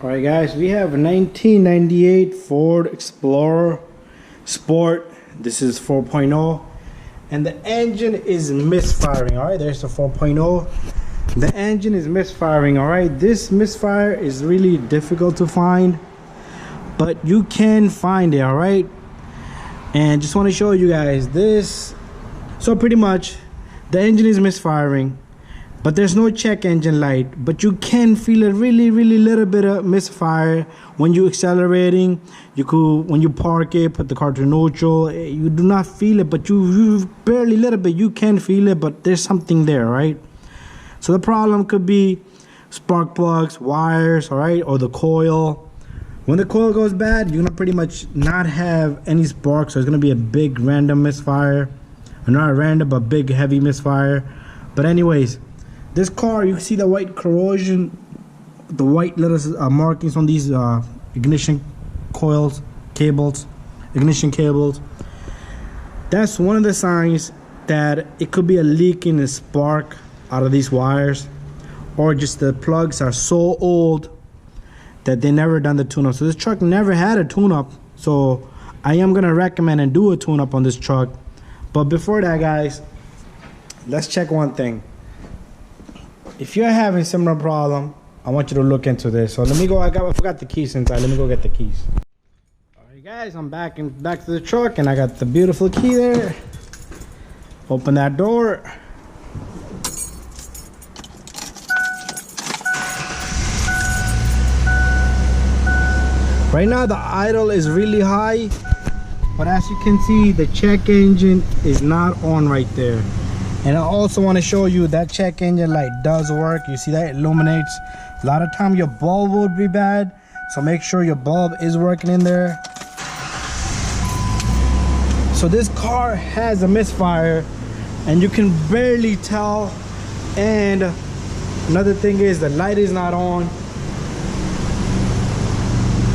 Alright guys, we have a 1998 Ford Explorer Sport. This is 4.0 and the engine is misfiring. Alright, there's the 4.0. The engine is misfiring. Alright, this misfire is really difficult to find, but you can find it. Alright, and just want to show you guys this. So pretty much the engine is misfiring, but there's no check engine light, but you can feel a really little bit of misfire when you're accelerating. You could, when you park it, put the car to neutral, you do not feel it, but you barely, little bit, you can feel it, but there's something there, right? So the problem could be spark plugs, wires, all right, or the coil. When the coil goes bad, you're gonna pretty much not have any sparks, so it's gonna be a big random misfire, or not random, but big heavy misfire. But anyways, this car, you see the white corrosion, the white little markings on these ignition coils, cables, ignition cables. That's one of the signs that it could be a leak in the spark out of these wires, or just the plugs are so old that they never done the tune-up. So this truck never had a tune-up, so I am gonna recommend and do a tune-up on this truck. But before that, guys, let's check one thing. If you're having similar problem, I want you to look into this. So let me go. I forgot the keys inside. Let me go get the keys. All right, guys, I'm back to the truck, and I got the beautiful key there. Open that door. Right now the idle is really high, but as you can see, the check engine is not on right there. And I also want to show you that check engine light does work. You see that it illuminates. A lot of time your bulb would be bad, so make sure your bulb is working in there. So this car has a misfire and you can barely tell. And another thing is the light is not on.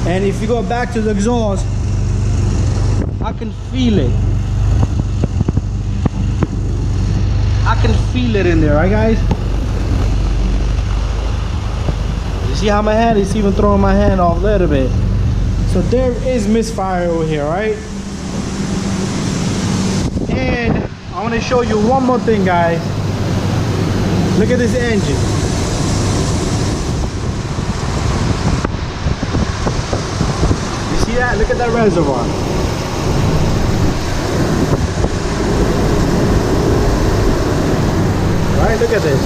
And if you go back to the exhaust, I can feel it. I can feel it in there, right guys? You see how my hand is even throwing my hand off a little bit. So there is misfire over here, right? And I want to show you one more thing, guys. Look at this engine. You see that? Look at that reservoir. Right, look at this.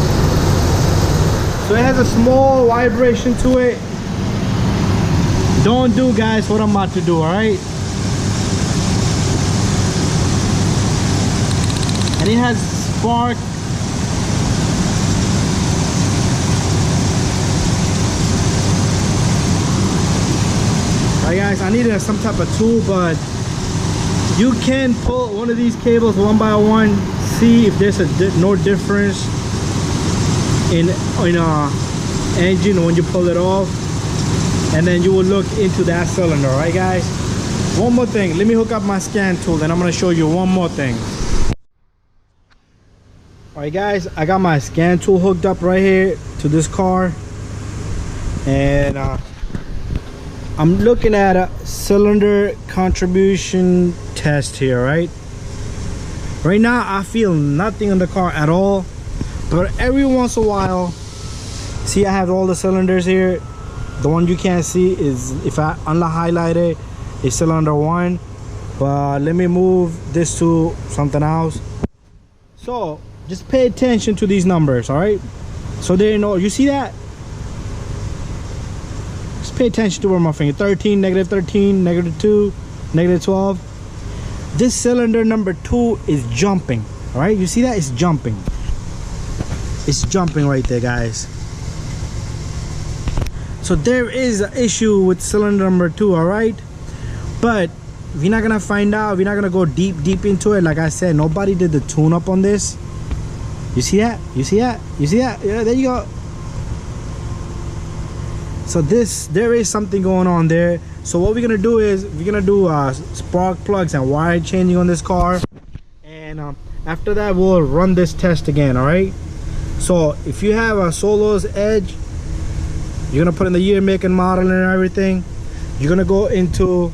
So it has a small vibration to it. Don't do, guys, what I'm about to do, all right? And it has spark. All right, guys, I needed some type of tool, but you can pull one of these cables one by one, see if there's no difference in engine when you pull it off, and then you will look into that cylinder. Right, guys? One more thing, let me hook up my scan tool, then I'm going to show you one more thing. All right, guys, I got my scan tool hooked up right here to this car, and I'm looking at a cylinder contribution test here. Right now I feel nothing in the car at all, but every once in a while, see, I have all the cylinders here. The one you can't see is, if I highlight it, is cylinder 1, but let me move this to something else. So just pay attention to these numbers. All right, so there, you see that? Just pay attention to where my finger, 13, -13, -2, -12. This cylinder number 2 is jumping. All right, you see that? It's jumping. It's jumping right there, guys. So there is an issue with cylinder number 2. All right, but we're not gonna find out. We're not gonna go deep into it. Like I said, nobody did the tune up on this. You see that? You see that? You see that? Yeah, there you go. So there is something going on there. So what we're gonna do is we're gonna do spark plugs and wire changing on this car, and after that we'll run this test again. All right, so if you have a Solo's Edge, You're gonna put in the year, make, and model and everything. You're gonna go into,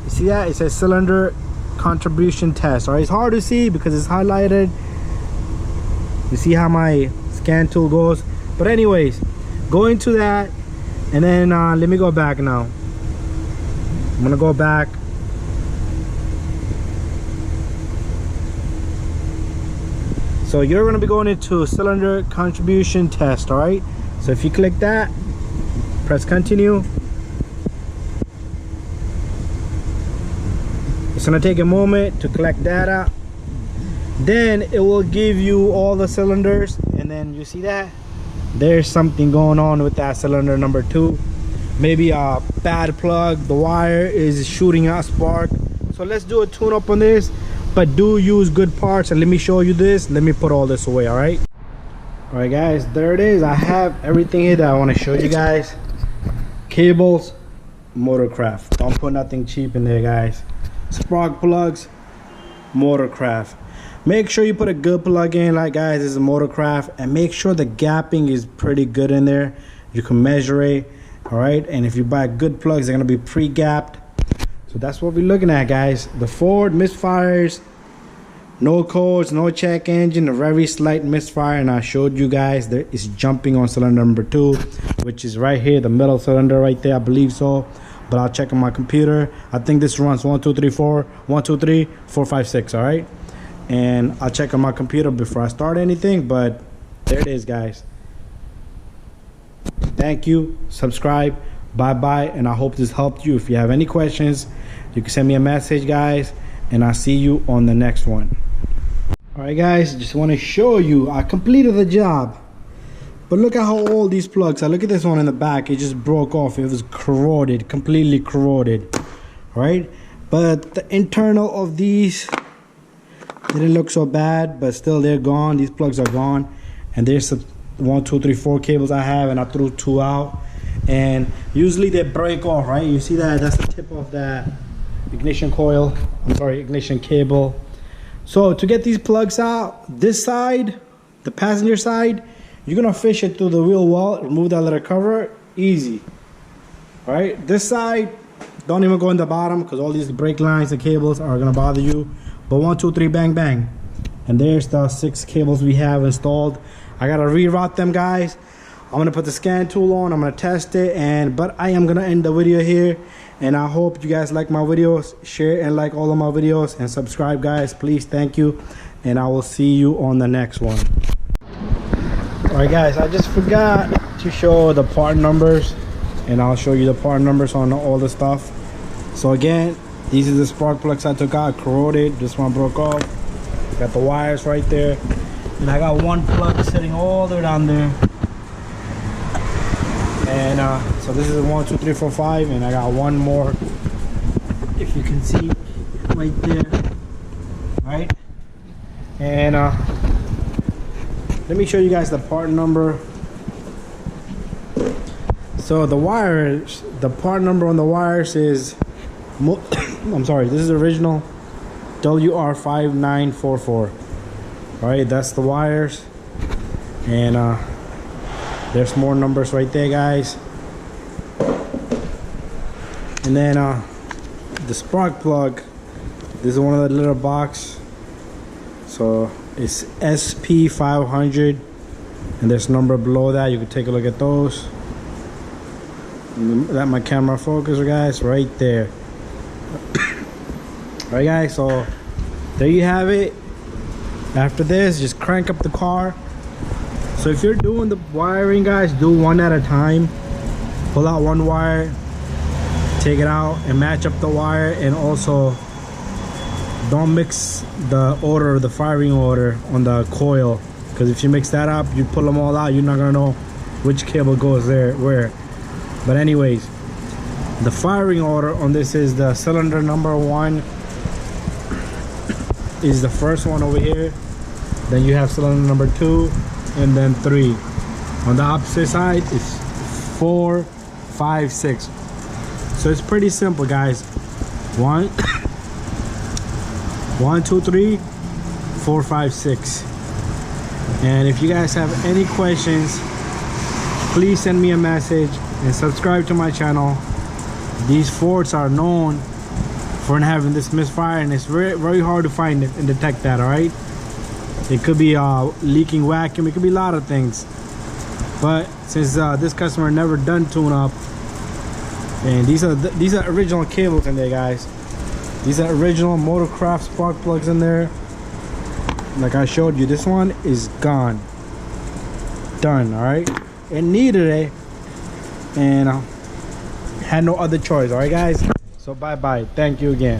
you see that? It says cylinder contribution test. All right, it's hard to see because it's highlighted. You see how my scan tool goes? But anyways, go into that, and then let me go back now. I'm gonna go back. So you're gonna be going into cylinder contribution test, all right? So if you click that, press continue. It's gonna take a moment to collect data. Then it will give you all the cylinders, and then you see that there's something going on with that cylinder number 2. Maybe a bad plug, the wire is shooting out spark. So let's do a tune up on this, but do use good parts. And let me show you this. Let me put all this away. All right guys, there it is. I have everything here that I want to show you guys. Cables, Motorcraft. Don't put nothing cheap in there, guys. Spark plugs, Motorcraft. Make sure you put a good plug in, like guys, this is a Motorcraft, and make sure the gapping is pretty good in there. You can measure it. All right, and if you buy good plugs, they're gonna be pre-gapped. So that's what we're looking at, guys. The Ford Misfires, no codes, no check engine, a very slight misfire, and I showed you guys there is jumping on cylinder number 2, which is right here, the middle cylinder right there, I believe so. But I'll check on my computer. I think this runs 1 2 3 4, 1 2 3 4 5 6. All right, and I'll check on my computer before I start anything. But there it is, guys. Thank you. Subscribe. Bye, and I hope this helped you. If you have any questions, you can send me a message, guys, and I'll see you on the next one. All right, guys, just want to show you I completed the job. But look at how old these plugs are. Look at this one in the back. It just broke off. It was corroded, completely corroded. All right, but the internal of these didn't look so bad, but still they're gone. These plugs are gone. And there's some 1 2 3 4 cables I have, and I threw 2 out. And usually they break off, right? You see that? That's the tip of that ignition coil. I'm sorry, ignition cable. So to get these plugs out, this side, the passenger side, you're gonna fish it through the wheel well, remove that little cover, easy. All right, this side, don't even go in the bottom because all these brake lines and cables are gonna bother you. But 1 2 3 bang bang, and there's the 6 cables we have installed. I gotta reroute them, guys. I'm gonna put the scan tool on, I'm gonna test it, but I am gonna end the video here. And I hope you guys like my videos. Share and like all of my videos, and subscribe, guys, please. Thank you, and I will see you on the next one. All right, guys, I just forgot to show the part numbers, and I'll show you the part numbers on all the stuff. So again, these are the spark plugs I took out, corroded. This one broke off. Got the wires right there, and I got one plug sitting all the way down there. And so this is 1 2 3 4 5, and I got one more, if you can see right there, right? And let me show you guys the part number. So the wires, the part number on the wires is I'm sorry, this is original WR5944. All right, that's the wires. And there's more numbers right there, guys. And then the spark plug, this is one of the little box. So it's SP500, and there's a number below that. You can take a look at those. Let my camera focus, guys, right there. All right, guys, so there you have it. After this, just crank up the car. So if you're doing the wiring, guys, do one at a time. Pull out one wire, take it out, and match up the wire. And also, don't mix the order, the firing order on the coil, because if you mix that up, you pull them all out, you're not gonna know which cable goes there where. But anyways, the firing order on this is the cylinder number 1 is the first one over here. Then you have cylinder number 2, and then 3. On the opposite side it's 4 5 6. So it's pretty simple, guys. 1 2 3 4 5 6. And if you guys have any questions, please send me a message and subscribe to my channel. These Fords are known for having this misfire, and it's very hard to find it and detect that. All right, it could be leaking vacuum, it could be a lot of things, but since this customer never done tune up, and these are original cables in there, guys. These are original Motorcraft spark plugs in there. Like I showed you, this one is gone, done. All right, it needed it, and had no other choice. All right, guys, so bye bye, thank you again.